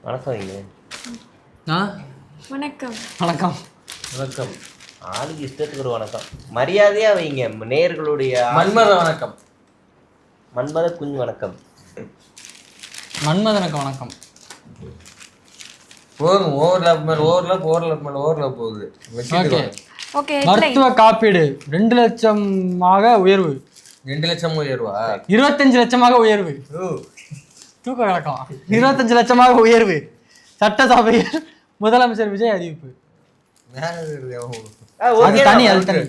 வணக்கம் வைங்க. வணக்கம் வணக்கம் வணக்கம். ஆளுக்கு இஷ்டத்துக்கு ஒரு வணக்கம். மரியாதையா வைங்க. நேர்களுடைய மன்மத வணக்கம். மன்மத குஞ்சு வணக்கம். மன்மதனுக்கு வணக்கம். போதும். ஓவர்லாப் போகுது. ஓகே. மருத்துவ காப்பீடு 2 லட்சமாக உயர்வு. 2 லட்சம் உயர்வா? 25 லட்சமாக உயர்வு. தூக்க கலக்கம். 25 லட்சமாக உயர்வு. சட்டசபையில் முதலமைச்சர் விஜய் அறிவிப்பு.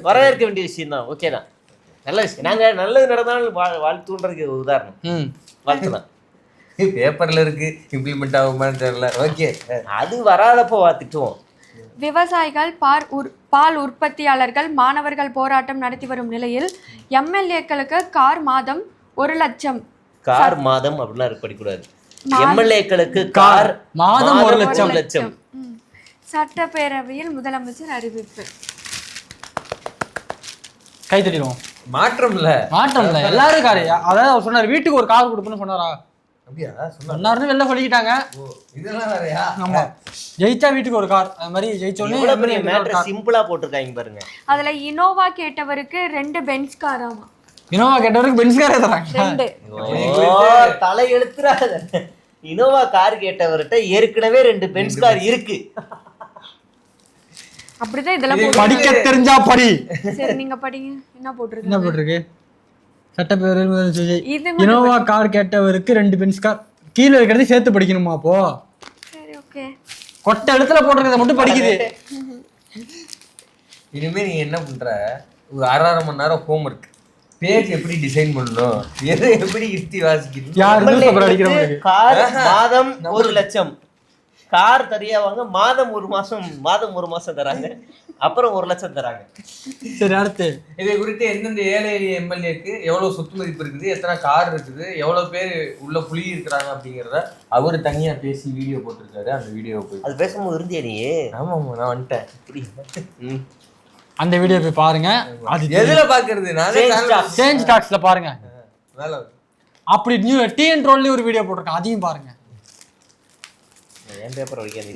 வரவேற்க வேண்டிய விஷயம் தான். ஓகே தான், நல்ல விஷயம். நாங்க நல்லது நடந்தாலும் வாழ்த்துன்றதுக்கு உதாரணம் வாழ்த்துதான். பேப்பர்ல இருக்கு, இம்ப்ளிமெண்ட் ஆகுமான்னு தெரியல. ஓகே, அது வராதப்போ பார்த்துக்குவோம். விவசாயிகள் பால் உற்பத்தியாளர்கள் மாணவர்கள் போராட்டம் நடத்தி வரும் நிலையில் எம்எல்ஏக்களுக்கு கார் மாதம் 1 லட்சம். கார் மாதம் அப்படின்னா படிக்கூடாது. எம்எல்ஏக்களுக்கு கார் மாதம் 1 லட்சம். சட்டப்பேரவையில் முதலமைச்சர் அறிவிப்பு. கை தட்டிடுவோம். மாற்றம் இல்ல எல்லாரும் காரு. அதாவது அவர் சொன்னார் வீட்டுக்கு ஒரு கார் கொடுப்பேன்னு சொன்னாரா? அப்படியா சொன்னாருன்னு வெளில சொல்லிக்கிட்டாங்க. இதெல்லாம் வேறயா? ஆமா, ஜெயிச்சா வீட்டுக்கு ஒரு கார். அது மாதிரி ஜெயிச்சோடனே சிம்பிளா போட்டிருக்காங்க பாருங்க. அதுல இனோவா கேட்டவருக்கு 2 பென்ஸ் காராமா. இனோவா கேட்டவருக்கு பென்ஸ் காரே தராங்க. 2 தலை எழுத்துறாத. இனோவா கார் கேட்டவர்கிட்ட ஏற்கனவே 2 பென்ஸ் கார் இருக்கு. அப்படிதான் இதெல்லாம் படிக்க தெரிஞ்சா படி. சரி, நீங்க படிங்க. என்ன போட்டிருக்கு? சட்டப்பேரவை விஜய் இனோவா கார் கேட்டவருக்கு 2 பென்ஸ் கார். கீழே இருக்கிறது சேர்த்து படிக்கணுமா? அப்போ சரி, ஓகே. கொட்ட இடத்துல போட்டிருக்கிறத மட்டும் படிக்குது. இனிமே நீ என்ன பண்ற, ஒரு 1/2 மணி நேரம் ஹோம் ஒர்க். பேஜ் எப்படி டிசைன் பண்ணணும், எது எப்படி இஸ்தி வாசிக்கணும். கார் மாதம் 1 லட்சம். கார் தரியாவாங்க. மாதம் ஒரு மாசம் தராங்க. அப்புறம் 1 லட்சம் தராங்க. சரி, அடுத்து இதை குறித்து எந்தெந்த ஏழை எம்எல்ஏக்கு எவ்வளவு சொத்து மதிப்பு இருக்குது, எத்தனை கார் இருக்குது, எவ்வளவு பேர் உள்ள புலி இருக்கிறாங்க அப்படிங்கிறத அவரு தனியா பேசி வீடியோ போட்டிருக்காரு. அந்த வீடியோ போய் அது பேசும்போது இருந்தியா நீ? ஆமா, நான் வந்துட்டேன். அந்த வீடியோ போய் பாருங்க. அது எதுல பாக்குறது? சேஞ்ச் டாக்ஸ்ல பாருங்க. அப்படி நியூ டிஎன் ரோல்ல ஒரு வீடியோ போட்டிருக்கேன், அதையும் பாருங்க.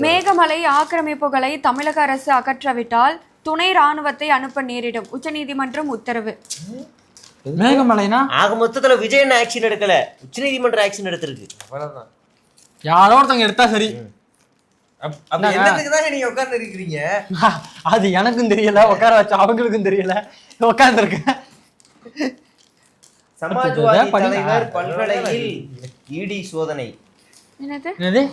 மேகமலை ஆக்கிரமிப்புகளை தமிழக அரசு அகற்றவிட்டால் துணை ராணுவத்தை அனுப்ப நேரிடும். உச்சநீதிமன்றம் உத்தரவு. மேகமலைனா ஆக மொத்தத்துல விஜய் ஆக்ஷன் எடுக்கல, உச்சநீதிமன்றம் ஆக்ஷன் எடுத்திருக்கு. அவ்வளவுதான். யாரோ ஒருத்தவங்க எடுத்தா சரி. நீங்க உட்கார்ந்து இருக்கிறீங்க. அது எனக்கும் தெரியல, உட்கார வச்ச அவங்களுக்கும் தெரியல, உட்கார்ந்து இருக்கேன். சமாஜ்வாதி தலைவர் பல்கலையில் இடி சோதனை. என்னது?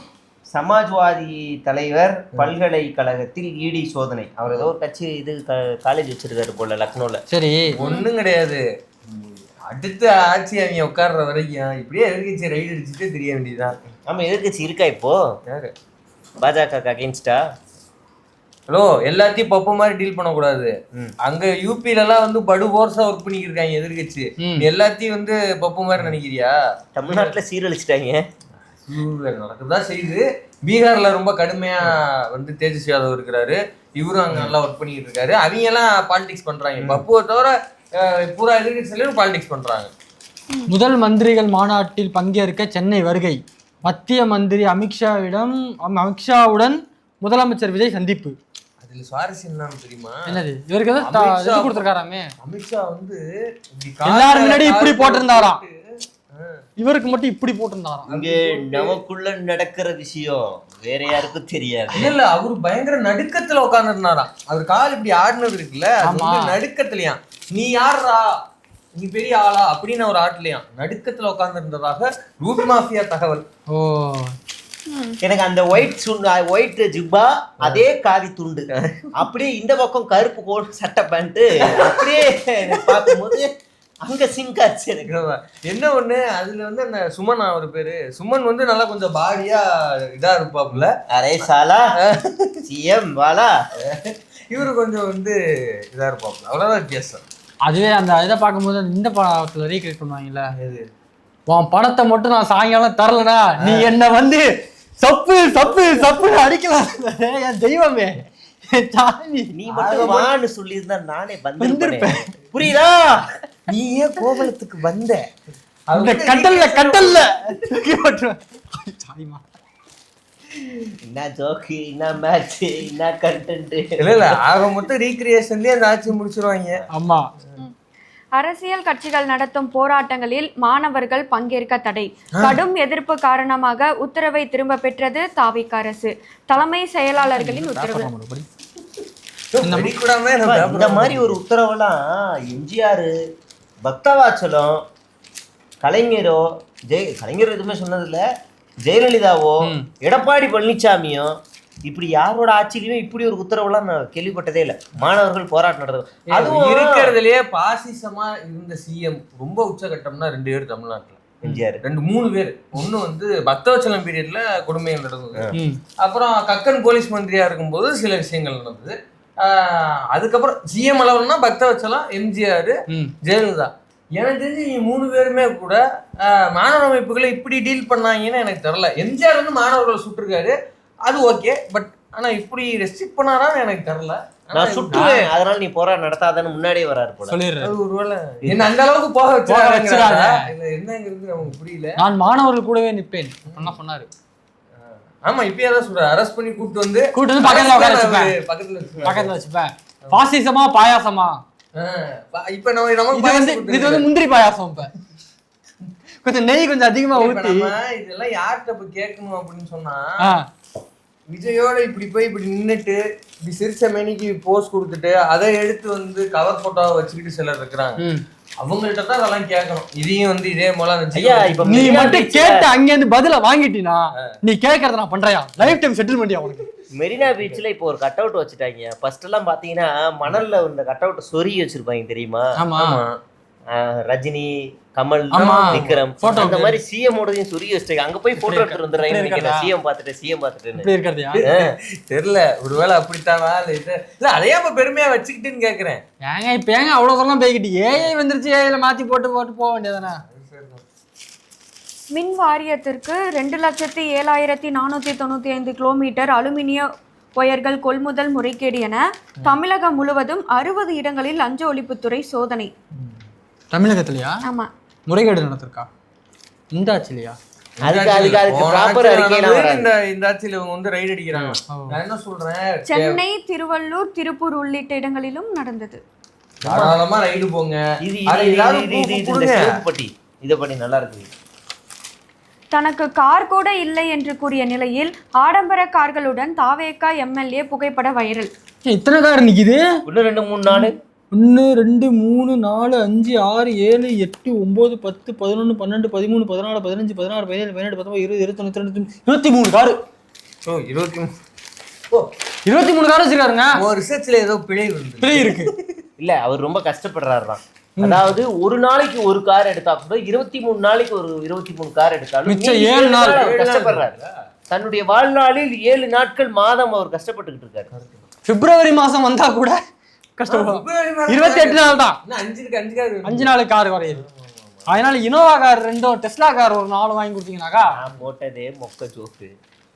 சமாஜ்வாதி தலைவர் பல்கலைக்கழகத்தில் இடி சோதனை. அவர் ஏதோ ஒரு கட்சி காலேஜ் வச்சிருக்காரு போல லக்னோல. சரி, ஒண்ணும் கிடையாது. அடுத்த ஆட்சி அவங்க உட்கார்ற வரைக்கும் இப்படியே எதிர்கட்சி ரைடு அடிச்சுட்டு தெரிய வேண்டியதுதான். ஆமா, எதிர்கட்சி இருக்கா இப்போ? யாரு? பாஜக அகைன்ஸ்டா? ஹலோ, எல்லாத்தையும் பப்பு மாதிரி டீல் பண்ணக்கூடாது. அங்க யூபில எல்லாம் வந்து படு போர்ஸா ஒர்க் பண்ணிக்கிட்டு இருக்காங்க எதிர்கட்சி. எல்லாத்தையும் வந்து பப்பு மாதிரி நினைக்கிறியா? தமிழ்நாட்டுல சீரழிச்சிட்டாங்க. நடக்குதான் செய்யுது. பீகார்ல ரொம்ப கடுமையா வந்து தேஜஸ்வி யாதவ் இருக்கிறாரு. இவரும் அங்க நல்லா ஒர்க் பண்ணிட்டு இருக்காரு. அவங்க எல்லாம் பாலிடிக்ஸ் பண்றாங்க. பப்புவை தவிர பூரா எதிர்கட்சியிலும் பாலிடிக்ஸ் பண்றாங்க. முதல் மந்திரிகள் மாநாட்டில் பங்கேற்க சென்னை வருகை. மத்திய மந்திரி அமித்ஷாவுடன் முதலமைச்சர் விஜய் சந்திப்பு. அதுல சுவாரஸ்யம் என்ன தெரியுமா? என்னது? இவருக்கு எதாவது கொடுத்திருக்காராமே. அமித்ஷா வந்து எல்லாரும் முன்னாடி இப்படி போட்டிருந்தாராம், இவருக்கு மட்டும் இப்படி போட்டிருந்தாராம். இங்க நமக்குள்ள நடக்கிற விஷயம் வேற யாருக்கும் தெரியாது. இல்ல, அவரு பயங்கர நடுக்கத்துல உட்கார்ந்து இருந்தாராம். அவர் கால் இப்படி ஆடினது இருக்குல்ல, நடுக்கத்துலயா நீ யாரா, நீ பெரிய ஆளா அப்படின்னு ஒரு ஆட்லயாம் நடுக்கத்துல உட்கார்ந்து இருந்ததாக ரூட் மாஃபியா தகவல். ஓ, எனக்கு அந்த ஒயிட் ஜிப்பா, அதே காவி துண்டு, அப்படியே இந்த பக்கம் கருப்பு கோட் சட்டை பேண்ட், அப்படியே பார்க்கும்போது அங்க சிங்க் ஆச்சு எனக்கு. என்ன ஒண்ணு, அதுல வந்து அந்த சுமன், அவர் பேரு சுமன் வந்து நல்லா கொஞ்சம் பாடியா இதா இருப்பாப்புல. அரே சாலா சிஎம் வாலா. இவரு கொஞ்சம் வந்து இதா இருப்பாப்புல, அவ்வளவுதான் வித்தியாசம். அதுவே அந்த இதை பார்க்கும்போது இந்த படத்துல ரீக்ரியேட் பண்ணுவாங்கல்ல, உன் பணத்தை மட்டும் நான் சாயங்காலம் தரலனா நீ என்ன வந்து சப்பு சப்பு சப்பு அடிக்கலாம். என் தெய்வமே, நீ மட்டும் வான்னு சொல்லி இருந்தா நானே வந்திருப்பேன். புரியுதா? நீ ஏன் கோவலத்துக்கு வந்த? கட்டல்ல என்ன ஜோக்கு, என்ன மேட்ச், என்ன கண்டென்ட். இல்ல ஆக மொத்தம் ரீக்ரியேஷன்லயே அந்த ஆட்சி முடிச்சிருவாங்க. ஆமா. அரசியல் கட்சிகள் நடத்தும் போராட்டங்களில் மாணவர்கள் பங்கேற்க தடை. கடும் எதிர்ப்பு காரணமாக உத்தரவை திரும்ப பெற்றது தாவிக அரசு. தலைமை செயலாளர்களின் உத்தரவு. இந்த மாதிரி ஒரு உத்தரவெல்லாம் எம்ஜிஆர், பக்தவாச்சலம், கலைஞரோ, கலைஞர் எதுவுமே சொன்னதில்ல, ஜெயலலிதாவோ, எடப்பாடி பழனிசாமியோ, இப்படி யாரோட ஆட்சியிலுமே இப்படி ஒரு உத்தரவுலாம் நான் கேள்விப்பட்டதே இல்லை. மாணவர்கள் போராட்டம் நடத்துறது அதுவும் இருக்கிறதுலயே பாசிசமா இருந்த சிஎம் ரொம்ப உச்சகட்டம்னா 2 பேர் தமிழ்நாட்டுல. எம்ஜிஆர் 2-3 பேர். ஒண்ணு வந்து பக்தவச்சலம் பீரியட்ல கொடுமைகள் நடந்தது. அப்புறம் கக்கன் போலீஸ் மந்திரியா இருக்கும்போது சில விஷயங்கள் நடந்தது. அதுக்கப்புறம் சிஎம் அளவுனா பக்தவச்சலம், எம்ஜிஆர், ஜெயலலிதா. எனக்கு தெரிஞ்சு 3 பேருமே கூட மாணவர் அமைப்புகளை இப்படி டீல் பண்ணாங்கன்னு எனக்கு தெரியல. எம்ஜிஆர் வந்து மாணவர்களை சுட்டிருக்காரு, அது ஓகே. பட் ஆனா இப்படி ரெஸ்ட்ரிக்ட் பண்ணாரான்னு எனக்கு தெரியல. நான் சுட்டுவேன், அதனால நீ போராட்டம் நடத்தாதன்னு முன்னாடியே வராரு போல. அது ஒருவேளை என்ன அந்த அளவுக்கு போக வச்சுறாங்க என்னங்கிறது நமக்கு புரியல. நான் மாணவர்கள் கூடவே நிற்பேன் என்ன சொன்னாரு. ஆமா, இப்பயே தான் சொல்றேன். அரெஸ்ட் பண்ணி கூட்டு வந்து பக்கத்துல வச்சுப்பேன். பாசிசமா பாயாசமா? இப்ப நம்ம இது வந்து முந்திரி பாயாசம். இப்ப கொஞ்சம் நெய் கொஞ்சம் அதிகமா ஊத்தி இதெல்லாம் யார்கிட்ட போய் கேட்கணும் அப்படின்னு சொன்னா, விஜயோட இப்படி போய் இப்படி நின்னுட்டு இப்படி சிரிச்ச மேனிக்கு போஸ்ட் கொடுத்துட்டு அதை எடுத்து வந்து கவர் போட்டோவை வச்சுக்கிட்டு சிலர் இருக்கிறாங்க. அவங்கள்ட்ட தான் அதெல்லாம் கேட்கணும். இதையும் வந்து இதே போல நீ மட்டும் கேட்டு அங்க இருந்து பதில வாங்கிட்டீனா நீ கேட்கறத நான் பண்றியா லைஃப் டைம் செட்டில்மெண்ட் உனக்கு. மெரினா பீச்ல இப்போ ஒரு கட் அவுட் வச்சுட்டாங்க. ஃபர்ஸ்ட் எல்லாம் பாத்தீங்கன்னா மணல்ல இந்த கட் அவுட் சொருகி வச்சிருப்பாங்க தெரியுமா? ஆமா. ரஜினி, கமல், விக்ரம் அந்த மாதிரி சிஎம் ஓடதையும் சொருகி வச்சிட்டாங்க. அங்க போய் போட்டோ எடுத்துட்டு வந்துடுறாங்க. சிஎம் பாத்துட்டு தெரியல, ஒருவேளை அப்படித்தானா இல்ல அதையா இப்ப பெருமையா வச்சுக்கிட்டுன்னு கேக்குறேன். ஏங்க இப்ப ஏங்க அவ்வளவு தூரம் போய்கிட்டு ஏஐ வந்துருச்சு, ஏஐல மாத்தி போட்டு போக வேண்டியதானே. மின் வாரியத்திற்கு 2,07,495 கிலோமீட்டர் அலுமினிய ஒயர்கள் கொள்முதல் முறைகேடு என தமிழகம் முழுவதும் 60 இடங்களில் லஞ்ச ஒழிப்புத்துறை சோதனை. தமிழகத்திலயா? ஆமா. முறைகேடு நடத்திருக்கா இந்த ஆட்சிலையா? இந்த ஆட்சியில இவங்க வந்து ரைடு அடிக்கிறாங்க. நான் என்ன சொல்றேன், சென்னை, திருவள்ளூர், திருப்பூர் உள்ளிட்ட இடங்களிலும் நடந்தது. தாராளமா ரைடு போங்க. இத படி நல்லா இருக்கு. தனக்கு கார் கூட இல்லை என்று கூறிய நிலையில் ஆடம்பர கார்களுடன் தாவேகா எம்எல்ஏ புகைப்பட வைரல். இத்தனை கார் நிக்குது. 1 2 3 4 1 2 3 4 5 6 7 8 9 10 11 12 13 14 15 16 17 18 19 20 21 22 23 கார். 23 கார் வச்சிருக்காருங்க. ஒரு ரிசர்ச்ல ஏதோ பிழை இருக்கு. இல்ல அவர் ரொம்ப கஷ்டப்படுறாருதான். அதாவது ஒரு நாளைக்கு ஒரு கார் எடுத்தா கூட 23 நாளைக்கு ஒரு 23 கார் எடுத்தாலும் மிச்சம் 7 நாள் கஷ்டப்படுறாரு. தன்னுடைய வாழ்நாளில் 7 நாட்கள் மாதம் அவர் கஷ்டப்பட்டுக்கிட்டு இருக்காரு. பிப்ரவரி மாசம் வந்தா கூட கஷ்டப்படும். 28 நாள் தான். 5 நாள் கார் வரையுது. அதனால இனோவா கார் 2, டெஸ்லா கார் ஒரு 4 வாங்கி கொடுத்தீங்கன்னாக்கா. நான் போட்டதே மொக்க ஜோக்கு.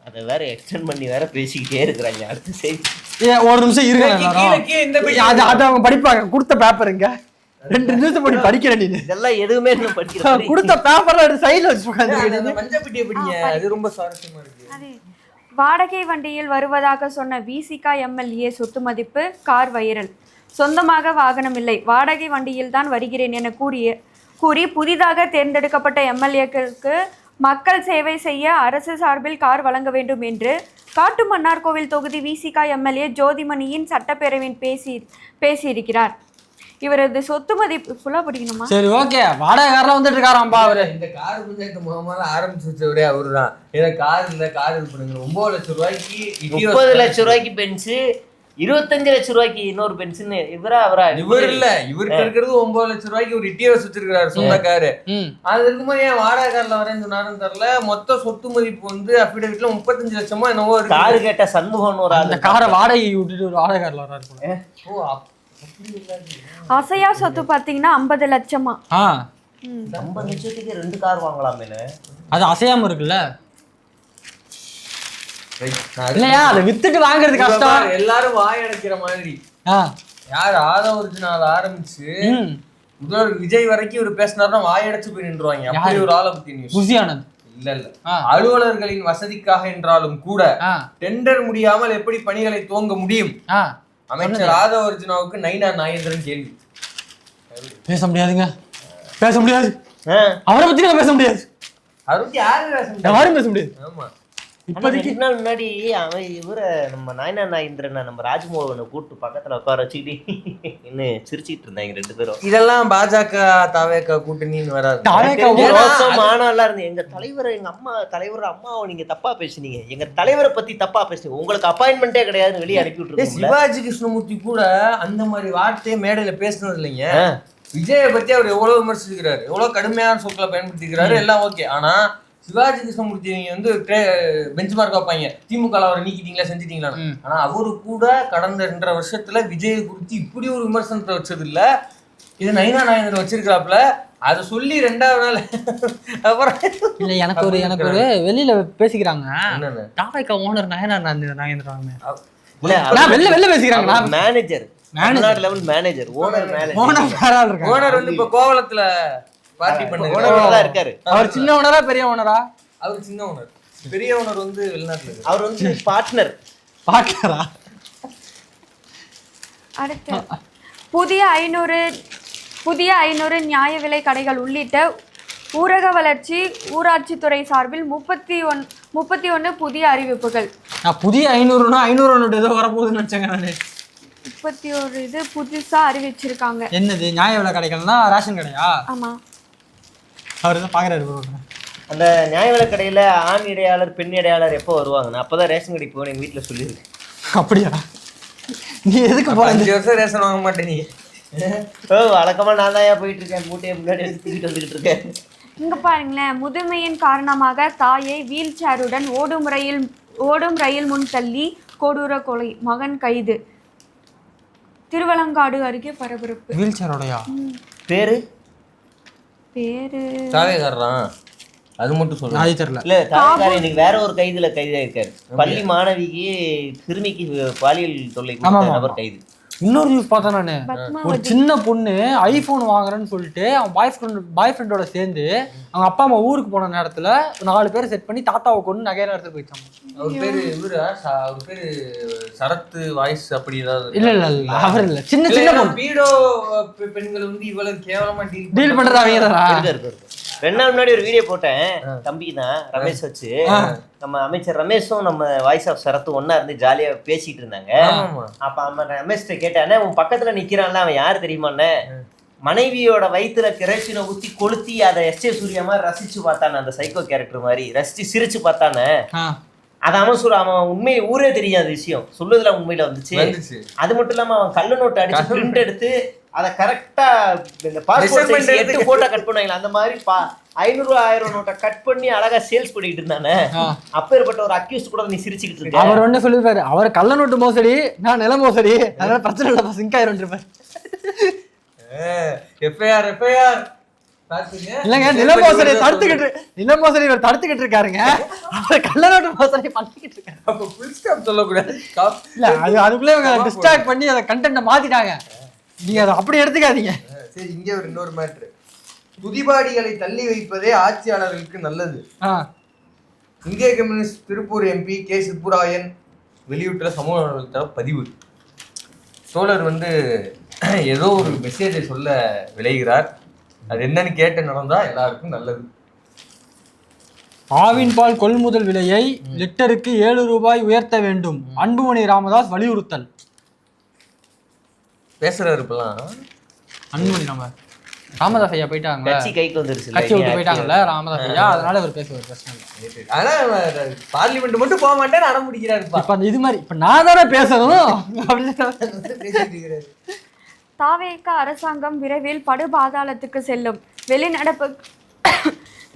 அதை வேற எக்ஸ்டெண்ட் பண்ணி வேற பேசிக்கிட்டே இருக்கிறாங்க. அடுத்த செய்தி ஒரு நிமிஷம் இருங்க. அது அவங்க படிப்பாங்க. கொடுத்த பேப்பருங்க 2 நிமிஷம் படி படிக்கிறேன். நீ இதெல்லாம் எதுவுமே படிக்கிறேன். கொடுத்த பேப்பர்ல சைடுல வச்சுக்காங்க. மஞ்சப்பட்டியை படிங்க. அது ரொம்ப சுவாரஸ்யமா இருக்கு. வாடகை வண்டியில் வருவதாக சொன்ன விசிகா எம்எல்ஏ சொத்து மதிப்பு கார் வைரல். சொந்தமாக வாகனம் இல்லை, வாடகை வண்டியில் தான் வருகிறேன் என கூறி புதிதாக தேர்ந்தெடுக்கப்பட்ட எம்எல்ஏக்களுக்கு மக்கள் சேவை செய்ய அரசு சார்பில் கார் வழங்க வேண்டும் என்று காட்டுமன்னார்கோவில் தொகுதி விசிகா எம்எல்ஏ ஜோதிமணியின் சட்டப்பேரவையில் பேசியிருக்கிறார். இவரது சொத்து மதிப்பு ஃபுல்லா படிக்கணுமா? சரி ஓகே. வாடகை கார்ல வந்துட்டு இருக்காராம்பா அவரு. இந்த கார் பஞ்சாயத்து முகமால ஆரம்பிச்சு வச்சவரே அவருதான். ஏன்னா கார் இல்ல, கார் இது பண்ணுங்க. 9 லட்சம் ரூபாய்க்கு 30 லட்சம் ரூபாய்க்கு பென்ஸ், 25 லட்சம் ரூபாய்க்கு இன்னொரு பென்ஸ்னு இவர் இல்ல. இவருக்கு இருக்கிறது 9 லட்சம் ரூபாய்க்கு ஒரு இட்டியோஸ் வச்சிருக்காரு சொந்த காரு. அது இருக்கும்போது ஏன் வாடகை கார்ல வரேன்னு சொன்னாருன்னு தெரியல. மொத்த சொத்து மதிப்பு வந்து அபிடவிட்ல 35 லட்சமா என்னவோ இருக்கு. காரு கேட்ட சண்முகன் ஒரு அந்த காரை வாடகை விட்டுட்டு ஒரு வாடகை கார்ல வராரு. அசையா சொத்து பாத்தீங்கன்னா 50 லட்சமா. 50 லட்சத்துக்கு 2 கார் வாங்கலாமே. அது அசையாம இருக்குல்ல. இல்லையா அதை வித்துட்டு வாங்குறது கஷ்டம். எல்லாரும் வாய் அடைக்கிற மாதிரி. யார் ஆதவ ஒரிஜினல் ஆரம்பிச்சு முதல்வர் விஜய் வரைக்கும் ஒரு பேசினாருன்னா வாய் அடைச்சு போய் நின்றுவாங்க. அப்படி ஒரு ஆளை பத்தி நியூஸ். புசி ஆனந்த் இல்ல அலுவலர்களின் வசதிக்காக என்றாலும் கூட டெண்டர் முடியாமல் எப்படி பணிகளை துவங்க முடியும்? அமைச்சர் ஆதவ அர்ஜுனாவுக்கு நைனா நாகேந்திரன் கேள்வி. பேச முடியாதுங்க, பேச முடியாது, அவரை பத்தி நான் பேச முடியாது, யாரும் பேச முடியாது. ஆமா, இப்போதைக்கு 2 நாள் முன்னாடி அவன் இவரை நம்ம நாயனா நாகேந்திரனை நம்ம ராஜ்மோகனை கூப்பிட்டு பக்கத்துல உட்கார வச்சுக்கிட்டு இன்னும் சிரிச்சுட்டு இருந்தாங்க 2 பேரும். இதெல்லாம் பாஜக தாவேக கூட்டணின்னு வராது. மானாலாம் இருந்து எங்க தலைவர், எங்க தலைவர் அம்மாவை நீங்க தப்பா பேசுனீங்க, எங்க தலைவரை பத்தி தப்பா பேசுனீங்க, உங்களுக்கு அப்பாயின்மெண்டே கிடையாதுன்னு வெளியே அனுப்பி விட்டுருக்கோம். சிவாஜி கிருஷ்ணமூர்த்தி கூட அந்த மாதிரி வார்த்தையை மேடையில பேசுனது இல்லைங்க. விஜயை பத்தி அவர் எவ்வளவு விமர்சிக்கிறாரு, எவ்வளவு கடுமையான சொற்களை பயன்படுத்திக்கிறாரு, எல்லாம் ஓகே. ஆனா சிவாஜி கிருஷ்ணமூர்த்தி வந்து பெஞ்ச் மார்க் வைப்பாங்க, திமுக அவரை நீக்கிட்டீங்களா செஞ்சுட்டீங்களா. ஆனா அவரு கூட கடந்த 2.5 வருஷத்துல விஜயை குறித்து இப்படி ஒரு விமர்சனத்தை வச்சது இல்ல. இது நைனா நாகேந்திரன் வச்சிருக்காப்புல. அதை சொல்லி 2வது நாள் அப்புறம் இல்ல எனக்கு ஒரு வெளியில பேசிக்கிறாங்க, தாவேக ஓனர் நயனா நாகேந்திரன் வெளில பேசிக்கிறாங்க. மேனேஜர், லெவல் மேனேஜர், ஓனர் வந்து இப்ப கோவளத்துல பார்ட்டி பண்ணுங்க இருக்காரு. அவர் சின்ன ஓனரா பெரிய ஓனரா? அவர் சின்ன ஓனர். பெரிய ஓனர் வந்து வெளிநாட்டுல இருக்கு. அவர் வந்து பார்ட்னரா? அடுத்து புதிய 500 நியாய விலை கடைகள் உள்ளிட்ட ஊரக வளர்ச்சி ஊராட்சித்துறை சார்பில் 31 புதிய அறிவிப்புகள். புதிய 500னா 500 ஏதோ வரப்போகுதுன்னு நினைச்சேங்க நானு. 31 இது புதுசா அறிவிச்சிருக்காங்க. என்னது நியாய விலை கடைகள்னா ரேஷன் கடையா? ஆமா, அவர் தான் பாக்குறாரு. அந்த நியாய விலை கடையில ஆண் இடையாளர் பெண் இடையாளர் எப்போ வருவாங்க? அப்பதான் ரேஷன் கடைக்கு போவேன், எங்க வீட்டுல சொல்லியிருக்கு. அப்படியா? நீ எதுக்கு போற? 5 வருஷம் ரேஷன் வாங்க மாட்டேன் நீ? வழக்கமா நான் தான் போயிட்டு இருக்கேன், மூட்டையை முன்னாடி எடுத்து தூக்கிட்டு வந்துகிட்டு இருக்கேன். இங்க பாருங்களேன், முதுமையின் காரணமாக தாயை வீல் சேருடன் ஓடும் ரயில் முன் தள்ளி கொடூர கொலை, மகன் கைது. திருவலங்காடு அருகே பரபரப்பு. வீல் சேரோடயா? பேரு தாவேகாரன், அது மட்டும் சொல்லுங்க. அது தெரியல. இல்ல தாவேகாரன் இன்னைக்கு வேற ஒரு கைதுல கைதாயிருக்காரு. பள்ளி மாணவிக்கு சிறுமிக்கு பாலியல் தொல்லை கொடுத்த நபர் கைது. இன்னொரு நியூஸ் பார்த்தேன் நானு. ஒரு சின்ன பொண்ணு ஐபோன் வாங்குறேன்னு சொல்லிட்டு அவன் பாய் ஃப்ரெண்டோட சேர்ந்து அவங்க அப்பா அம்மா ஊருக்கு போன நேரத்துல 4 பேரை செட் பண்ணி தாத்தாவை கொண்டு நகையை எடுத்து போயிட்டாங்க. அவர் பேரு அவர் பேரு சரத்து வாய்ஸ் அப்படி ஏதாவது? இல்ல அவர் இல்ல, சின்ன பீடோ பெண்கள் வந்து இவ்வளவு கேவலமா டீல் பண்றது அவங்க. 2 நாள் முன்னாடி ஒரு வீடியோ போட்டேன், தம்பி தான் ரமேஷ் வச்சு, நம்ம அமைச்சர் ரமேஷும் நம்ம வாய்ஸ் ஆஃப் சரத்தும் ஒன்னா இருந்து ஜாலியா பேசிட்டு இருந்தாங்க. அப்ப அவன் ரமேஷ்ட கேட்டானே, உன் பக்கத்துல நிக்கிறான்ல அவன் யாரு தெரியுமாண்ணே? மனைவியோட வயிற்றுல கெரோசினை ஊத்தி கொளுத்தி அதை எஸ்.ஏ. சூர்யா மாதிரி ரசிச்சு பார்த்தானே, அந்த சைக்கோ கேரக்டர் மாதிரி ரசிச்சு சிரிச்சு பார்த்தானே. அது அவன் உண்மை ஊரே தெரியாத விஷயம் சொல்லுதுல உண்மையில வந்துச்சு. அது மட்டும் இல்லாம அவன் கள்ள நோட்டு அடிச்சு பிரிண்ட் எடுத்து அதை கரெக்டா இந்த பாஸ்போர்ட் சைஸ் 8 போட்டோ கட் பண்ணுவாங்களா அந்த மாதிரி 500 1000 நோட்டை கட் பண்ணி அழகா சேல்ஸ் பண்ணிட்டு இருந்தானே. அப்பேற்பட்ட ஒரு அக்யூஸ் கூட நீ சிரிச்சுக்கிட்டு இருக்க. அவர் ஒண்ணு சொல்லிருப்பாரு, அவர் கள்ள நோட்டு மோசடி, நான் நில மோசடி, அதனால பிரச்சனை இல்ல சிங்க் ஆயிரும் இருப்பாரு. எஃப்ஐஆர் இல்லங்க, நில மோசடி தடுத்துக்கிட்டு இருக்காருங்க. அவர் கள்ள நோட்டு மோசடி பண்ணிக்கிட்டு இருக்காரு. அப்ப ஃபுல் ஸ்டாப் சொல்லக்கூடாது. இல்ல அதுக்குள்ளே இவங்க டிஸ்ட்ராக்ட் பண்ணி அதை கண்டென்ட்டை மாத்திட்டாங்க. நீங்க அதை அப்படி எடுத்துக்காதீங்க. சரி, இங்கே ஒரு இன்னொரு மேட்ரு. துதிபாடிகளை தள்ளி வைப்பதே ஆட்சியாளர்களுக்கு நல்லது. இந்திய communist Tiruppur MP K Subburayan வெளியிட்ட சமூக வலைதள பதிவு. தோழர் வந்து ஏதோ ஒரு மெசேஜை சொல்ல விளைகிறார். அது என்னன்னு கேட்டு நடந்தா எல்லாருக்கும் நல்லது. ஆவின் பால் கொள்முதல் விலையை லிட்டருக்கு 7 ரூபாய் உயர்த்த வேண்டும், அன்புமணி ராமதாஸ் வலியுறுத்தல். பேசுறாரு இப்பெல்லாம் அன்புமணி ராமதாஸ் ஐயா போயிட்டாங்க, கட்சி கைக்கு வந்துருச்சு, கட்சி விட்டு போயிட்டாங்கல்ல ராமதாஸ் ஐயா, அதனால அவர் பேசுவார் பிரச்சனை இல்லை. ஆனா பார்லிமெண்ட் மட்டும் போக மாட்டேன்னு அடம் பிடிக்கிறாரு. இப்ப இது மாதிரி இப்ப நான் தானே பேசணும் அப்படின்னு. தாவேக அரசாங்கம் விரைவில் படுபாதாளத்துக்கு செல்லும்,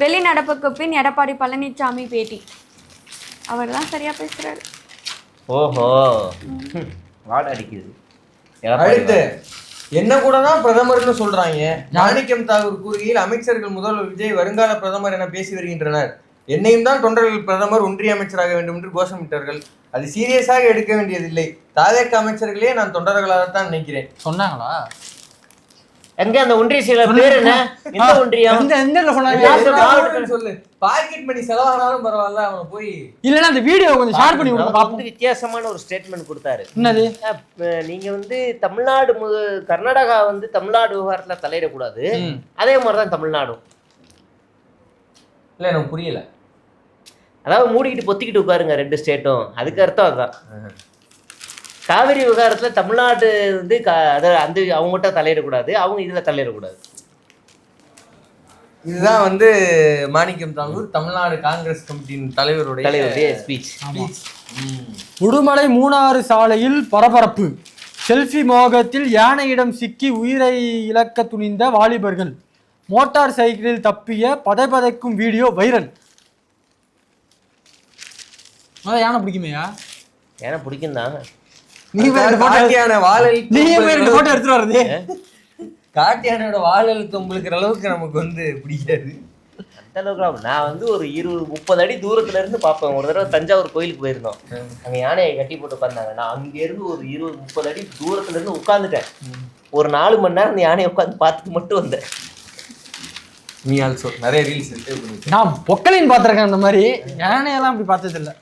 வெளிநடப்புக்கு பின் எடப்பாடி பழனிசாமி பேட்டி. அவர் தான் சரியா பேசுறாரு. ஓஹோ, வாட அடிக்குது. அடுத்து என்ன கூட தான் பிரதமர்னு சொல்றாங்க. மாணிக்கம் தாகூர் கூறுகையில் அமைச்சர்கள் முதல்வர் விஜய் வருங்கால பிரதமர் என பேசி வருகின்றனர். என்னையும் தான் தொண்டர்கள் பிரதமர் ஒன்றிய அமைச்சராக வேண்டும் என்று கோஷமிட்டார்கள். அது சீரியஸாக எடுக்க வேண்டியதில்லை. தாவேக அமைச்சர்களே நான் தொண்டர்களாகத்தான் நினைக்கிறேன். சொன்னாங்களா? எங்க அந்த ஒன்றிய செயலர் பேர் என்ன? எந்த ஒன்றியம்? எந்த சொன்னாங்க? சொல்லு. பாக்கெட் மணி செலவானாலும் பரவாயில்ல அவனை போய் இல்லன்னா அந்த வீடியோ கொஞ்சம் ஷேர் பண்ணி விடுங்க பாப்போம். வித்தியாசமான ஒரு ஸ்டேட்மெண்ட் கொடுத்தாரு. என்னது? நீங்க தமிழ்நாடு கர்நாடகா தமிழ்நாடு விவகாரத்துல தலையிடக்கூடாது, அதே மாதிரிதான் தமிழ்நாடும். இல்ல எனக்கு புரியல. அதாவது மூடிக்கிட்டு பொத்திக்கிட்டு உட்காருங்க 2 ஸ்டேட்டும், அதுக்கு அர்த்தம் அதுதான். காவிரி விவகாரத்துல தமிழ்நாடு அந்த அவங்ககிட்ட தலையிடக்கூடாது, அவங்க இதுல தலையிடக்கூடாது. இதுதான் மாணிக்கம் தாங்கூர் தமிழ்நாடு காங்கிரஸ் கமிட்டியின் தலைவருடைய ஸ்பீச். உடுமலை மூணாறு சாலையில் பரபரப்பு. செல்ஃபி மோகத்தில் யானையிடம் சிக்கி உயிரை இழக்க துணிந்த வாலிபர்கள். மோட்டார் சைக்கிளில் தப்பிய பதைக்கும் வீடியோ வைரல். யானை பிடிக்குமையா? யானை பிடிக்கும் தான். காட்டியானோட வாழல் தொம்புக்கிற அளவுக்கு நமக்கு பிடிக்காது. அந்த அளவுக்கு நான் ஒரு 20-30 அடி தூரத்துல இருந்து பார்ப்பேன். ஒரு தடவை தஞ்சாவூர் கோயிலுக்கு போயிருந்தோம், அங்க யானையை கட்டி போட்டு உட்காந்தாங்க. நான் அங்க இருந்து ஒரு 20-30 அடி தூரத்துல இருந்து உட்காந்துட்டேன். ஒரு 4 மணி நேரம் அந்த யானையை உட்காந்து பார்த்துட்டு மட்டும் வந்தேன். நீ ஆல்சோ நிறைய ரீல்ஸ் நான் பொக்கலின் பார்த்திருக்கேன், அந்த மாதிரி யானையெல்லாம் அப்படி பார்த்தது இல்லை.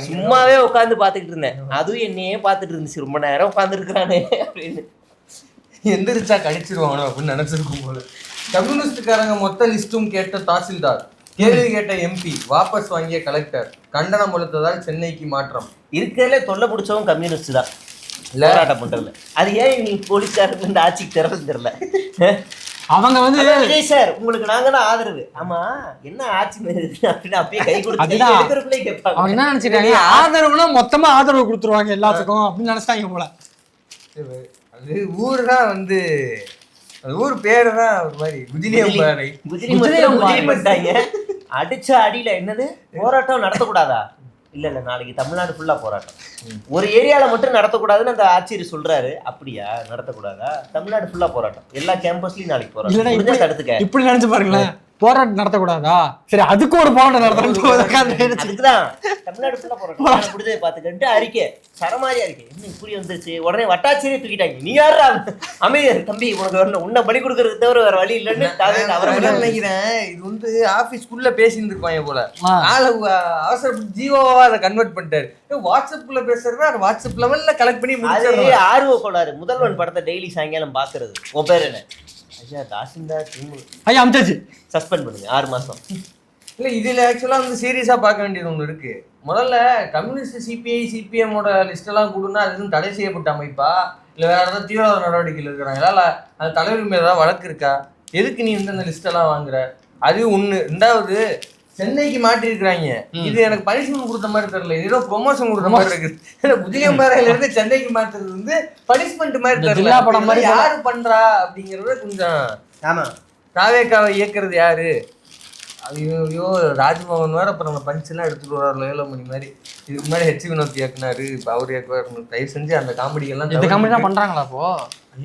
சும்மாவே உட்காந்து பாத்துக்கிட்டு இருந்தேன், அதுவும் என்னையே பாத்துட்டு இருந்துச்சு. ரொம்ப நேரம் உட்கார்ந்து இருக்கிறானே அப்படின்னு. எந்திரிச்சா கடிச்சிருவானோ அப்படின்னு நினைச்சிருக்கும் போல. கம்யூனிஸ்டுக்காரங்க மொத்த லிஸ்டும் கேட்ட தாசில்தார், கேள்வி கேட்ட எம்பி, வாபஸ் வாங்கிய கலெக்டர், கண்டனம் கொடுத்ததால் சென்னைக்கு மாற்றம். இருக்கிறதுல தொல்லை பிடிச்சவங்க கம்யூனிஸ்ட் தான் போராட்டம் பண்றதுல. அது ஏன் நீ போலீஸ்காரங்க இந்த ஆட்சிக்கு தரது தெரியல. அவங்க விஜய் சார் உங்களுக்கு நாங்க தான் ஆதரவு. ஆமா என்ன ஆட்சி அப்படின்னு அப்படியே கை கொடுத்து கேட்பாங்க. அவங்க என்ன நினைச்சிருக்காங்க, ஆதரவுனா மொத்தமா ஆதரவு கொடுத்துருவாங்க எல்லாத்துக்கும் அப்படின்னு நினைச்சிட்டாங்க போல. அது ஊர் தான் அது ஊர் பேரு தான் ஒரு மாதிரி குஜிலி பண்ணிட்டாங்க. அடிச்ச அடியில என்னது போராட்டம் நடத்தக்கூடாதா? இல்ல நாளைக்கு தமிழ்நாடு ஃபுல்லா போராட்டம். ஒரு ஏரியால மட்டும் நடத்தக்கூடாதுன்னு அந்த ஆட்சியர் சொல்றாரு. அப்படியா? நடத்தக்கூடாதா? தமிழ்நாடு ஃபுல்லா போராட்டம், எல்லா கேம்பஸ்லயும் நாளைக்கு போராட்டம். தடுத்துக்க இப்படி நினைச்சு பாருங்களேன், போராட்டம் நடத்தக்கூடாதா? சரி அதுக்கு ஒரு போராட்டம் நடத்துறதுதான் தமிழ்நாடு ஃபுல்லா போராட்டம். முடிஞ்சதை பாத்துக்கிட்டு அறிக்கை சரமாரியா இருக்கு. என்ன இப்படி வந்துருச்சு? உடனே வட்டாட்சியரே தூக்கிட்டாங்க. நீ யாரா அமைதியா தம்பி, உனக்கு வரணும், உன்னை பலி கொடுக்கறது தவிர வேற வழி இல்லைன்னு நினைக்கிறேன். இது ஆபீஸ்க்குள்ள பேசியிருந்திருப்பாங்க போல. அவசரப்பட்டு ஜீவோவா அதை கன்வெர்ட் பண்ணிட்டாரு. வாட்ஸ்அப்ல பேசுறதா வாட்ஸ்அப் லெவல்ல கலெக்ட் பண்ணி முடிச்சு. ஆர்வ கோளாறு. முதல்வன் படத்தை டெய்லி சாயங்காலம் பாக்குறது. உன் பேர் என்ன? ஐயா தாசில்தார் ஐயா அம்சாச்சு சஸ்பெண்ட் பண்ணுங்க 6 மாசம். இல்ல இதுல ஆக்சுவலா சீரியஸா பார்க்க வேண்டியது ஒண்ணு இருக்கு. முதல்ல கம்யூனிஸ்ட், சிபிஐ, சிபிஎம்மோட லிஸ்ட் எல்லாம் கொடுன்னா அது தடை செய்யப்பட்ட அமைப்பா இல்ல வேற ஏதாவது தீவிரவாத நடவடிக்கைகள் இருக்கிறாங்களா, இல்ல அந்த தலைவர் மேல ஏதாவது வழக்கு இருக்கா? எதுக்கு நீ அந்த லிஸ்ட் எல்லாம் வாங்குற? அது ஒண்ணு. 2வது, சென்னைக்கு மாட்டி இருக்கிறாங்க. இது எனக்கு பனிஷ்மெண்ட் கொடுத்த மாதிரி தெரியல, ஏதோ ப்ரொமோஷன் கொடுத்த மாதிரி இருக்கு. புதியம்பாறையில இருந்து சென்னைக்கு மாத்துறது பனிஷ்மெண்ட் மாதிரி தெரியல. யாரு பண்றா அப்படிங்கறத கொஞ்சம். தாவேக்காவை இயக்குறது யாரு? ஐயோ ராஜ்மோகன் வேற அப்புறம் நம்ம பஞ்செல்லாம் எடுத்துட்டு வர்றாரு ஏலமணி மாதிரி. இதுக்கு முன்னாடி ஹெச் வினோத் இயக்குனாரு, இப்ப அவர் இயக்குவாரு. தயவு செஞ்சு அந்த காமெடி எல்லாம் பண்றாங்களா? அப்போ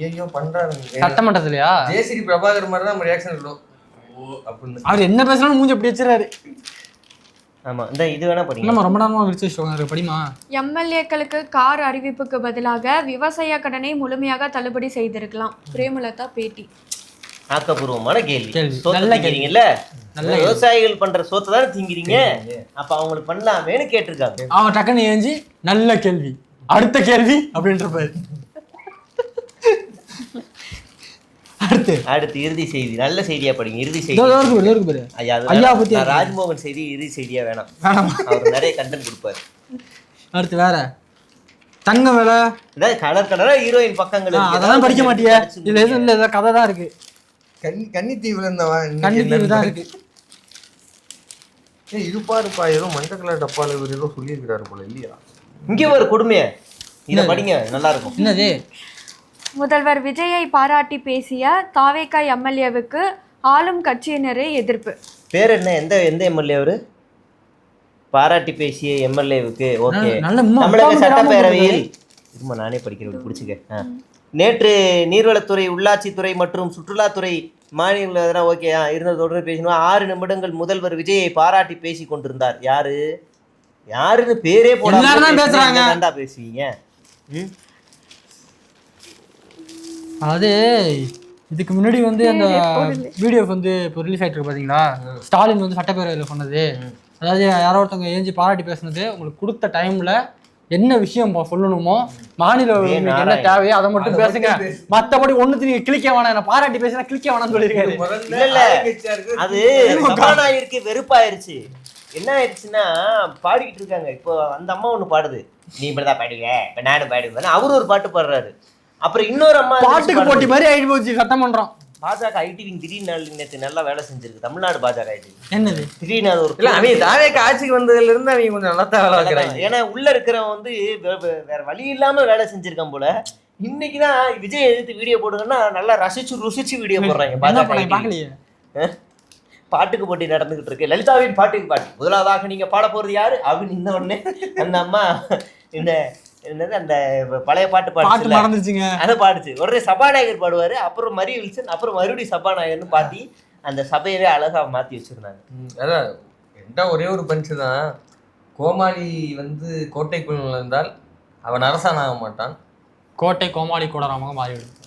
ஐயோ பண்றாங்க சட்டமன்றத்துலயா? ஜெயஸ்ரீ பிரபாகர் மாதிரி தான் நம்ம ரியாக்ஷன் இருக்கும். அவர் என்ன பேசணும் மூஞ்சி அப்படி வச்சிருக்காரு. ஆமா இந்த இது வேணா படிங்க. ரொம்ப நேரமா விரிச்சு வச்சிருக்காங்க. படிமா. எம்எல்ஏக்களுக்கு கார் அறிவிப்புக்கு பதிலாக விவசாய கடனை முழுமையாக தள்ளுபடி செய்திருக்கலாம். பிரேமலதா பேட்டி. ஆக்கப்பூர்வமான கேள்வி. கேக்குறீங்கல்ல, விவசாயிகள் பண்ற சோத்தை தானே திங்கிறீங்க, அப்ப அவங்களுக்கு பண்ணலாமேன்னு கேட்டிருக்காங்க. அவன் டக்குன்னு ஏஞ்சி நல்ல கேள்வி, அடுத்த கேள்வி அப்படின்றப்பாரு. அடுத்து இறுதி செய்தி. நல்ல செய்தியா படிங்க. இறுதி செய்தி ராஜ்மோகன் செய்தி இறுதி செய்தியா வேணாம். அவர் நிறைய கண்டென்ட் கொடுப்பாரு. அடுத்து வேற தங்க வேலை, ஏதாவது கலர் கலரா ஹீரோயின் பக்கங்கள் அதெல்லாம் படிக்க மாட்டியா? இல்ல எதுவும் இல்ல, ஏதாவது கதை தான் இருக்கு. கன்னித்தீவுல தான் இருக்கு. இது பாருப்பா, ஏதோ மஞ்சள் கலர் டப்பால இவர் ஏதோ சொல்லியிருக்கிறாரு போல இல்லையா? இங்கே ஒரு கொடுமையை இதை படிங்க, நல்லா இருக்கும். என்னது? முதல்வர் விஜயை பாராட்டி பேசிய தாவேகா எம்எல்ஏவுக்கு ஆளும் கட்சியினரே எதிர்ப்பு. பேர் என்ன? எந்த எம்எல்ஏ அவரு? பாராட்டி பேசிய எம்எல்ஏவுக்கு ஓகே. தமிழக சட்டப்பேரவையில் நானே படிக்கிறேன், பிடிச்சிக்க. நேற்று நீர்வளத்துறை, உள்ளாட்சித்துறை மற்றும் சுற்றுலாத்துறை மாநில ஓகே இருந்ததோடு பேசணும். 6 நிமிடங்கள் முதல்வர் விஜயை பாராட்டி பேசி கொண்டிருந்தார். யாருன்னு பேரே போடாம பேசுவீங்க. அது இதுக்கு முன்னாடி வந்து அந்த வீடியோ வந்து இப்போ ரிலீஸ் ஆயிட்டு இருக்கு பாத்தீங்களா, ஸ்டாலின் வந்து சட்டப்பேரவையில் சொன்னது, அதாவது யாரோ ஒருத்தவங்க ஏஞ்சி பாராட்டி பேசுனது, உங்களுக்கு கொடுத்த டைம்ல என்ன விஷயம் சொல்லணுமோ, மாநில என்ன தேவையோ அதை மட்டும் பேசுங்க, மத்தபடி ஒண்ணுத்து நீங்க கிளிக்க வேணாம், என்ன பாராட்டி பேசினா கிளிக்க வேணாம்னு சொல்லியிருக்காரு. இல்ல அது சபாநாயகருக்கு வெறுப்பாயிருச்சு. என்ன ஆயிடுச்சுன்னா பாடிக்கிட்டு இருக்காங்க. இப்போ அந்த அம்மா ஒண்ணு பாடுது, நீ இப்படிதான் பாடுவ, இப்ப நானும் பாடுவேன், அவரு ஒரு பாட்டு பாடுறாரு. அப்புறம் இன்னொரு அம்மா பாட்டுக்கு போட்டி மாதிரி ஆயிட்டு போச்சு சட்டமன்றம். பாஜக ஐடி விங் திடீர்னு நேற்று நல்லா வேலை செஞ்சிருக்கு. தமிழ்நாடு பாஜக ஐடி என்னது திடீர்னு அது ஒரு இல்ல அவங்க தாவேக்கு ஆட்சிக்கு வந்ததுல இருந்து அவங்க கொஞ்சம் நல்லா தான் வேலை வைக்கிறாங்க. ஏன்னா உள்ள இருக்கிறவன் வந்து வேற வழி இல்லாம வேலை செஞ்சிருக்கான் போல. இன்னைக்குதான் விஜய் எதிர்த்து வீடியோ போடுங்கன்னா நல்லா ருசிச்சு வீடியோ போடுறாங்க. பாக்கலையே. பாட்டுக்கு போட்டி நடந்துகிட்டு இருக்கு. லலிதாவின் பாட்டுக்கு பாட்டு முதலாவதாக நீங்க பாட போறது யாரு அப்படின்னு இந்த உடனே அந்த அம்மா இந்த என்னது அந்த பழைய பாட்டு பாட்டு மறந்துச்சுங்க, அதை பாடுச்சு. உடனே சபாநாயகர் பாடுவாரு, அப்புறம் மரி வில்சன், அப்புறம் மறுபடியும் சபாநாயகர்னு பாத்தி அந்த சபையவே அழகா மாத்தி வச்சிருந்தாங்க. அதான் என்கிட்ட ஒரே ஒரு பஞ்சு தான், கோமாளி வந்து கோட்டைக்குள் இருந்தால் அவன் அரசான் ஆக மாட்டான், கோட்டை கோமாளி கூடராமாக மாறிவிடும்.